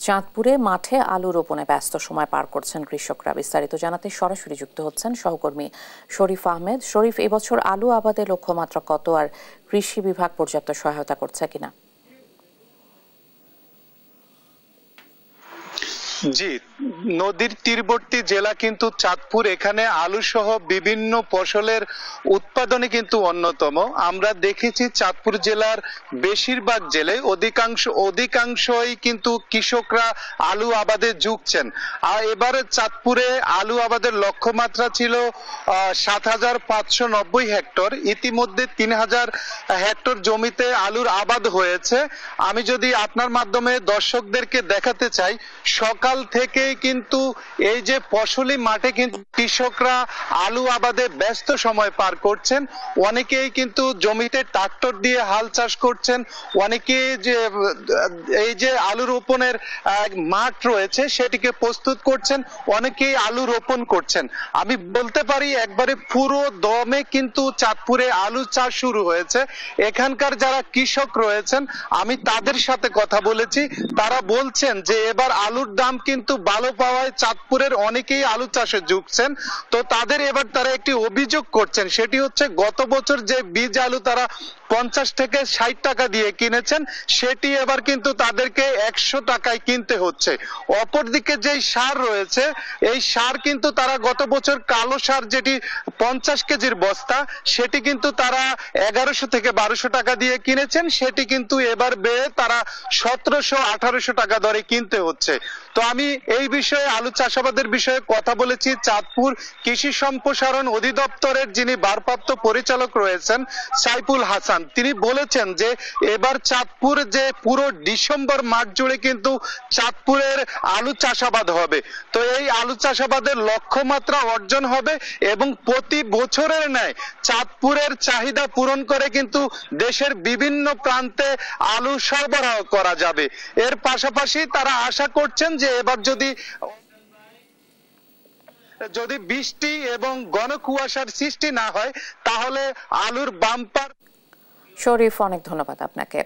চাঁদপুরে মাঠে আলু রোপণে ব্যস্ত সময় পার করছেন কৃষকরা। বিস্তারিত জানাতে সরাসরি যুক্ত হচ্ছেন সহকর্মী শরীফ আহমেদ। শরীফ, এবছর আলু আবাদের লক্ষ্যমাত্রা কত, আর কৃষি বিভাগ পর্যাপ্ত সহায়তা করছে কিনা? জি, নদীর তীরবর্তী জেলা কিন্তু চাঁদপুর। এখানে আলু সহ বিভিন্ন ফসলের উৎপাদনে কিন্তু অন্যতম। আমরা দেখেছি চাঁদপুর জেলার বেশিরভাগ জেলায় অধিকাংশই কিন্তু কৃষকরা আলু আবাদে ঝুঁকছেন। আর এবারে চাঁদপুরে আলু আবাদের লক্ষ্যমাত্রা ছিল ৭,৫৯০ হেক্টর। ইতিমধ্যে ৩,০০০ হেক্টর জমিতে আলুর আবাদ হয়েছে। আমি যদি আপনার মাধ্যমে দর্শকদেরকে দেখাতে চাই, সকাল থেকেই কিন্তু এই যে ফসলি মাঠে কিন্তু কৃষকরা আলু আবাদে ব্যস্ত সময় পার করছেন। অনেকেই কিন্তু জমিতে ট্রাক্টর দিয়ে হাল চাষ করছেন, অনেকে যে এই যে আলু রোপণের মাঠ রয়েছে সেটিকে প্রস্তুত করছেন, অনেকেই আলু রোপণ করছেন। আমি বলতে পারি একবারে পুরো দমে কিন্তু চাঁদপুরে আলু চাষ শুরু হয়েছে। এখানকার যারা কৃষক রয়েছেন আমি তাদের সাথে কথা বলেছি, তারা বলছেন যে এবার আলুর দাম কিন্তু ভালো পাওয়ায় চাঁদপুরের অনেকেই আলু চাষে ঝুঁকছেন। তো তাদের এবার তারা একটি অভিযোগ করছেন, সেটি হচ্ছে গত বছর যে বীজ আলু তারা 50 থেকে 60 টাকা দিয়ে কিনেছেন, সেটি এবার কিন্তু তাদেরকে 100 টাকায় কিনতে হচ্ছে। অপরদিকে যে সার রয়েছে, এই সার কিন্তু তারা গত বছর কালো সার যেটি 50 কেজির বস্তা, সেটি কিন্তু তারা 1100 থেকে 1200 টাকা দিয়ে কিনেছেন, সেটি কিন্তু এবার বেড়ে তারা 1700-1800 টাকা দরে কিনতে হচ্ছে। তো আমি এই বিষয়ে আলু চাষাবাদের বিষয়ে কথা বলেছি চাঁদপুর কৃষি সম্প্রসারণ অধিদপ্তরের যিনি ভারপ্রাপ্ত পরিচালক রয়েছেন সাইফুল হাসান। তিনি বলেছেন যে এবার চাঁদপুর যে পুরো ডিসেম্বর মাস জুড়ে কিন্তু চাঁদপুরের আলু চাষাবাদ হবে। তো এই আলু চাষাবাদের লক্ষ্যমাত্রা অর্জন হবে এবং প্রতি বছরের ন্যায় চাঁদপুরের চাহিদা পূরণ করে কিন্তু দেশের বিভিন্ন প্রান্তে আলু সরবরাহ করা যাবে। এর পাশাপাশি তারা আশা করছেন যে এবার যদি বৃষ্টি এবং ঘন কুয়াশার সৃষ্টি না হয় তাহলে আলুর বাম্পার। শরীফ, অনেক ধন্যবাদ আপনাকে।